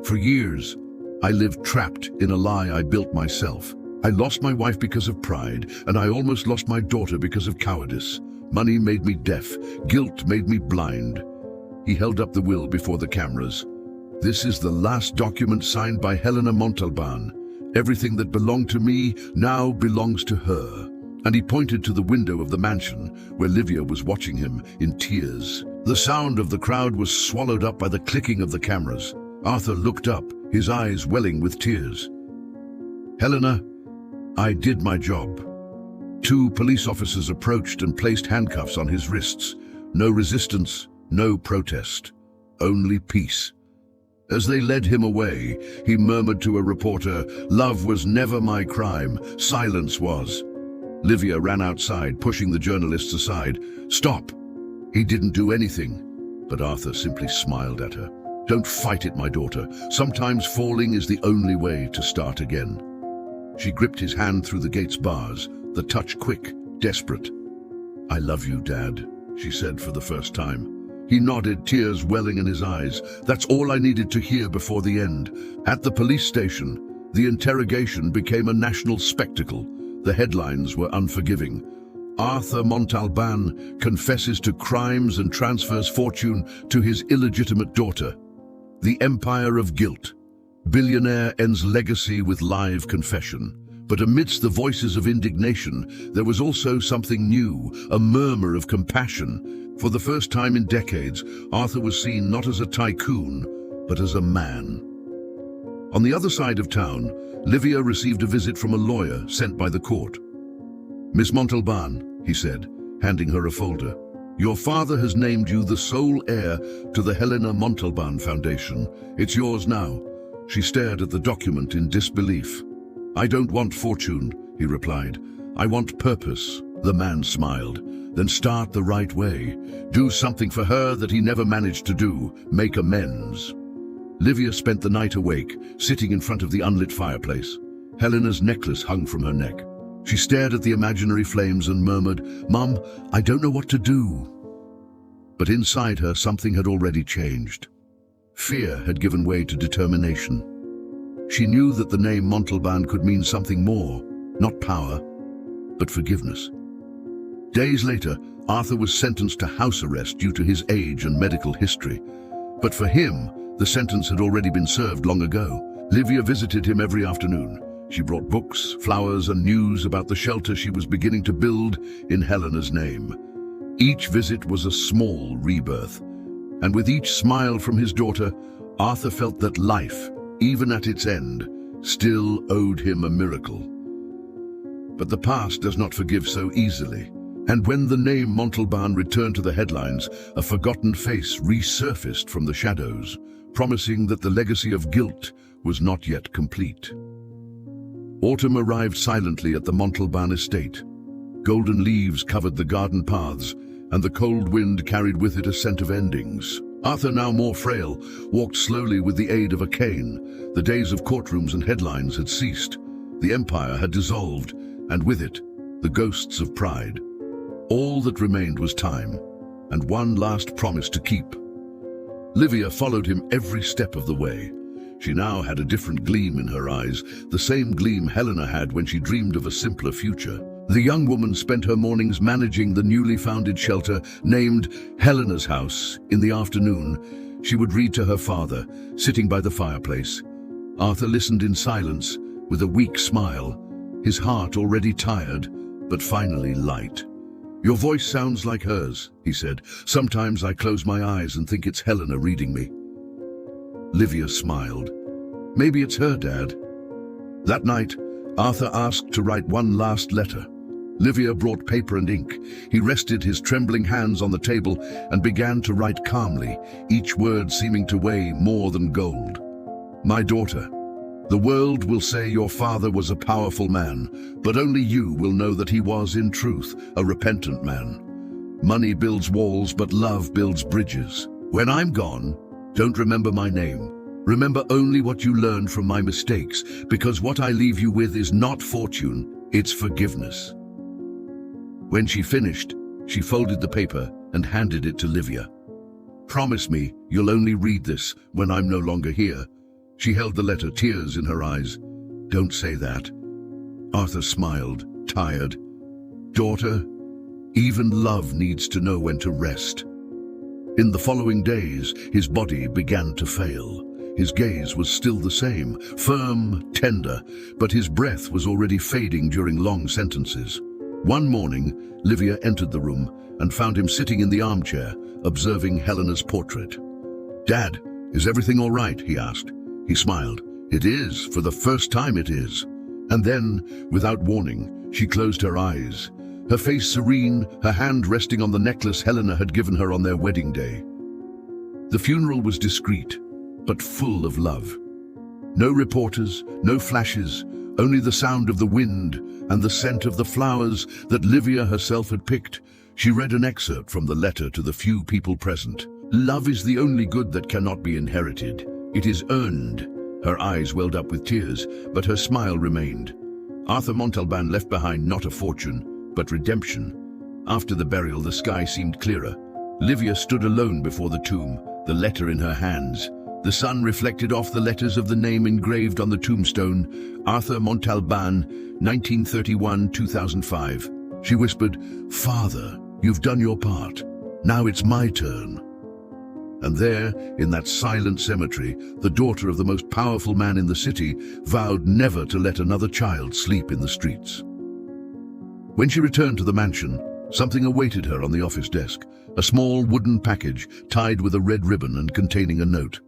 For years, I lived trapped in a lie I built myself. I lost my wife because of pride, and I almost lost my daughter because of cowardice. Money made me deaf. Guilt made me blind. He held up the will before the cameras. This is the last document signed by Helena Montalban. Everything that belonged to me now belongs to her. And he pointed to the window of the mansion, where Livia was watching him in tears. The sound of the crowd was swallowed up by the clicking of the cameras. Arthur looked up, his eyes welling with tears. Helena, I did my job. 2 police officers approached and placed handcuffs on his wrists. No resistance, no protest, only peace. As they led him away, he murmured to a reporter, "Love was never my crime, silence was." Livia ran outside, pushing the journalists aside. "Stop! He didn't do anything." But Arthur simply smiled at her. "Don't fight it, my daughter. Sometimes falling is the only way to start again." She gripped his hand through the gate's bars, the touch quick, desperate. "I love you, Dad," she said for the first time. He nodded, tears welling in his eyes. "That's all I needed to hear before the end." At the police station, the interrogation became a national spectacle. The headlines were unforgiving. Arthur Montalban confesses to crimes and transfers fortune to his illegitimate daughter. The empire of guilt. Billionaire ends legacy with live confession. But amidst the voices of indignation, there was also something new, a murmur of compassion. For the first time in decades, Arthur was seen not as a tycoon, but as a man. On the other side of town, Livia received a visit from a lawyer sent by the court. "Miss Montalban," he said, handing her a folder, "your father has named you the sole heir to the Helena Montalban Foundation. It's yours now." She stared at the document in disbelief. "I don't want fortune," he replied. "I want purpose." The man smiled. "Then start the right way. Do something for her that he never managed to do. Make amends." Livia spent the night awake, sitting in front of the unlit fireplace. Helena's necklace hung from her neck. She stared at the imaginary flames and murmured, "Mom, I don't know what to do." But inside her, something had already changed. Fear had given way to determination. She knew that the name Montalban could mean something more, not power, but forgiveness. Days later, Arthur was sentenced to house arrest due to his age and medical history. But for him, the sentence had already been served long ago. Livia visited him every afternoon. She brought books, flowers, and news about the shelter she was beginning to build in Helena's name. Each visit was a small rebirth. And with each smile from his daughter, Arthur felt that life, even at its end, still owed him a miracle. But the past does not forgive so easily. And when the name Montalban returned to the headlines, a forgotten face resurfaced from the shadows, promising that the legacy of guilt was not yet complete. Autumn arrived silently at the Montalban estate. Golden leaves covered the garden paths, and the cold wind carried with it a scent of endings. Arthur, now more frail, walked slowly with the aid of a cane. The days of courtrooms and headlines had ceased. The empire had dissolved, and with it, the ghosts of pride. All that remained was time, and one last promise to keep. Livia followed him every step of the way. She now had a different gleam in her eyes, the same gleam Helena had when she dreamed of a simpler future. The young woman spent her mornings managing the newly founded shelter named Helena's House. In the afternoon, she would read to her father, sitting by the fireplace. Arthur listened in silence, with a weak smile, his heart already tired, but finally light. "Your voice sounds like hers," he said. "Sometimes I close my eyes and think it's Helena reading me." Livia smiled. "Maybe it's her, Dad." That night, Arthur asked to write one last letter. Livia brought paper and ink. He rested his trembling hands on the table and began to write calmly, each word seeming to weigh more than gold. "My daughter, the world will say your father was a powerful man, but only you will know that he was, in truth, a repentant man. Money builds walls, but love builds bridges. When I'm gone, don't remember my name. Remember only what you learned from my mistakes, because what I leave you with is not fortune, it's forgiveness." When she finished, she folded the paper and handed it to Livia. "Promise me you'll only read this when I'm no longer here." She held the letter, tears in her eyes. "Don't say that." Arthur smiled, tired. "Daughter, even love needs to know when to rest." In the following days, his body began to fail. His gaze was still the same, firm, tender, but his breath was already fading during long sentences. One morning, Livia entered the room and found him sitting in the armchair, observing Helena's portrait. "Dad, is everything all right?" he asked. He smiled. "It is, for the first time it is." And then, without warning, she closed her eyes, her face serene, her hand resting on the necklace Helena had given her on their wedding day. The funeral was discreet, but full of love. No reporters, no flashes, only the sound of the wind and the scent of the flowers that Livia herself had picked. She read an excerpt from the letter to the few people present. "Love is the only good that cannot be inherited. It is earned." Her eyes welled up with tears, but her smile remained. Arthur Montalban left behind not a fortune, but redemption. After the burial, the sky seemed clearer. Livia stood alone before the tomb, the letter in her hands. The sun reflected off the letters of the name engraved on the tombstone, Arthur Montalban, 1931-2005. She whispered, "Father, you've done your part. Now it's my turn." And there, in that silent cemetery, the daughter of the most powerful man in the city vowed never to let another child sleep in the streets. When she returned to the mansion, something awaited her on the office desk, a small wooden package tied with a red ribbon and containing a note.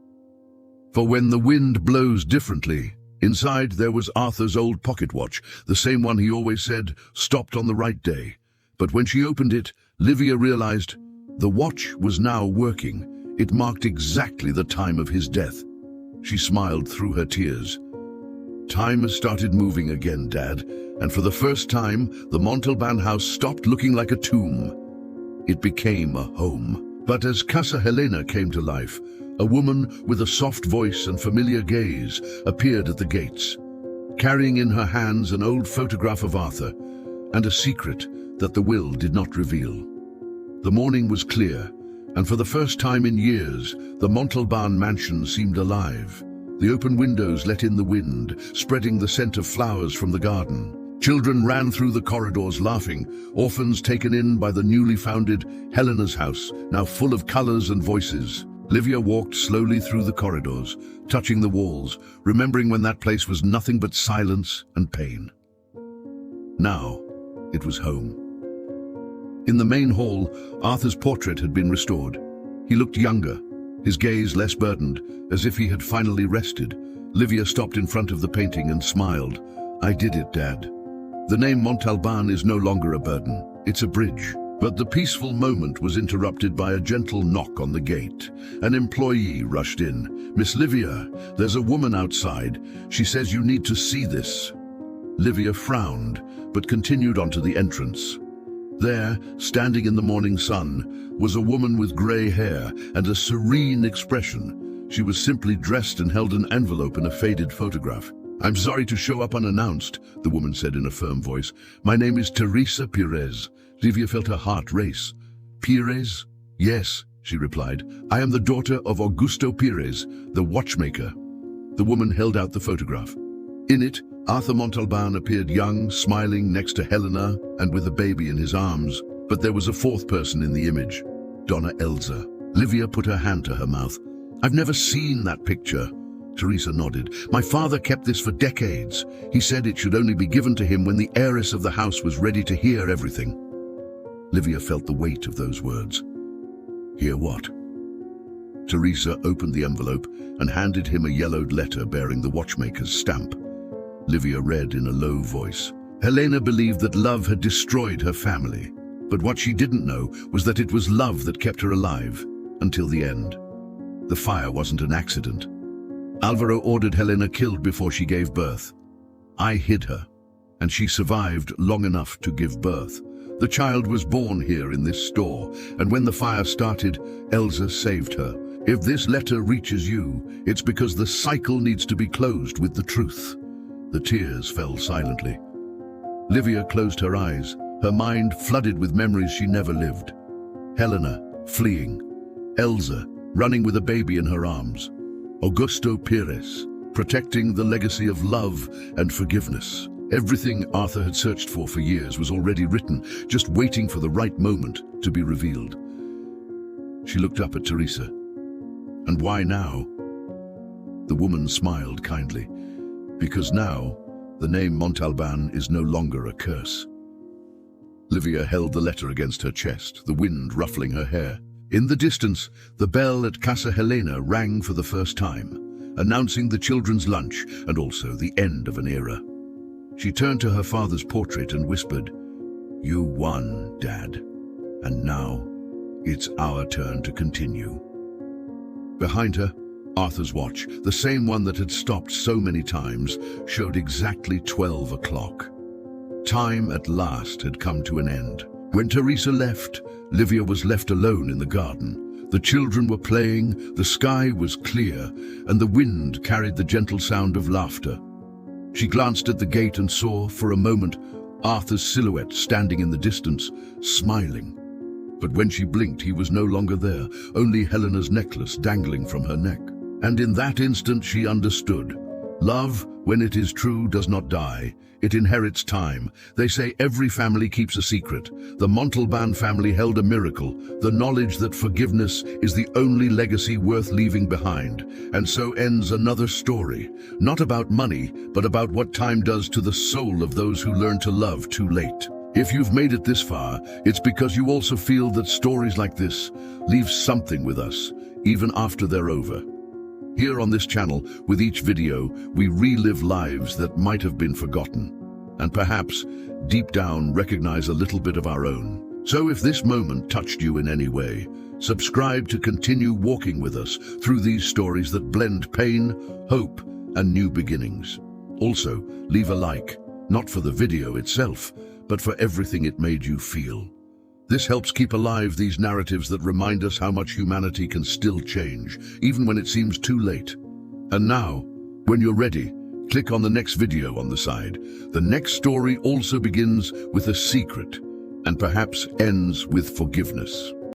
"For when the wind blows differently." Inside there was Arthur's old pocket watch, the same one he always said stopped on the right day. But when she opened it, Livia realized the watch was now working. It marked exactly the time of his death. She smiled through her tears. "Time has started moving again, Dad, and for the first time, the Montalban house stopped looking like a tomb. It became a home." But as Casa Helena came to life, a woman with a soft voice and familiar gaze appeared at the gates, carrying in her hands an old photograph of Arthur and a secret that the will did not reveal. The morning was clear, and for the first time in years, the Montalban mansion seemed alive. The open windows let in the wind, spreading the scent of flowers from the garden. Children ran through the corridors laughing, orphans taken in by the newly founded Helena's house, now full of colors and voices. Livia walked slowly through the corridors, touching the walls, remembering when that place was nothing but silence and pain. Now, it was home. In the main hall, Arthur's portrait had been restored. He looked younger, his gaze less burdened, as if he had finally rested. Livia stopped in front of the painting and smiled. "I did it, Dad. The name Montalban is no longer a burden, it's a bridge." But the peaceful moment was interrupted by a gentle knock on the gate. An employee rushed in. "Miss Livia, there's a woman outside. She says you need to see this." Livia frowned, but continued on to the entrance. There, standing in the morning sun, was a woman with gray hair and a serene expression. She was simply dressed and held an envelope and a faded photograph. "I'm sorry to show up unannounced," the woman said in a firm voice. "My name is Teresa Pires." Livia felt her heart race. "Pires? Yes, she replied. "I am the daughter of Augusto Pires, the watchmaker." The woman held out the photograph. In it, Arthur Montalban appeared young, smiling next to Helena and with a baby in his arms. But there was a fourth person in the image, Donna Elsa. Livia put her hand to her mouth. "I've never seen that picture." Teresa nodded. "My father kept this for decades. He said it should only be given to him when the heiress of the house was ready to hear everything." Livia felt the weight of those words. Hear what? Teresa opened the envelope and handed him a yellowed letter bearing the watchmaker's stamp. Livia read in a low voice. Helena believed that love had destroyed her family, but what she didn't know was that it was love that kept her alive until the end. The fire wasn't an accident. Alvaro ordered Helena killed before she gave birth. I hid her, and she survived long enough to give birth. The child was born here in this store, and when the fire started, Elsa saved her. If this letter reaches you, it's because the cycle needs to be closed with the truth. The tears fell silently. Livia closed her eyes, her mind flooded with memories she never lived. Helena, fleeing. Elsa, running with a baby in her arms. Augusto Pires, protecting the legacy of love and forgiveness. Everything Arthur had searched for years was already written, just waiting for the right moment to be revealed. She looked up at Teresa. "And why now?" The woman smiled kindly. "Because now, the name Montalban is no longer a curse." Livia held the letter against her chest, the wind ruffling her hair. In the distance, the bell at Casa Helena rang for the first time, announcing the children's lunch and also the end of an era. She turned to her father's portrait and whispered, "You won, Dad. And now, it's our turn to continue." Behind her, Arthur's watch, the same one that had stopped so many times, showed exactly 12 o'clock. Time at last had come to an end. When Teresa left, Livia was left alone in the garden. The children were playing, the sky was clear, and the wind carried the gentle sound of laughter. She glanced at the gate and saw, for a moment, Arthur's silhouette standing in the distance, smiling. But when she blinked, he was no longer there, only Helena's necklace dangling from her neck. And in that instant she understood. Love, when it is true, does not die. It inherits time. They say every family keeps a secret. The Montalban family held a miracle, the knowledge that forgiveness is the only legacy worth leaving behind. And so ends another story, not about money, but about what time does to the soul of those who learn to love too late. If you've made it this far, it's because you also feel that stories like this leave something with us, even after they're over. Here on this channel, with each video, we relive lives that might have been forgotten, and perhaps, deep down, recognize a little bit of our own. So if this moment touched you in any way, subscribe to continue walking with us through these stories that blend pain, hope, and new beginnings. Also, leave a like, not for the video itself, but for everything it made you feel. This helps keep alive these narratives that remind us how much humanity can still change, even when it seems too late. And now, when you're ready, click on the next video on the side. The next story also begins with a secret, and perhaps ends with forgiveness.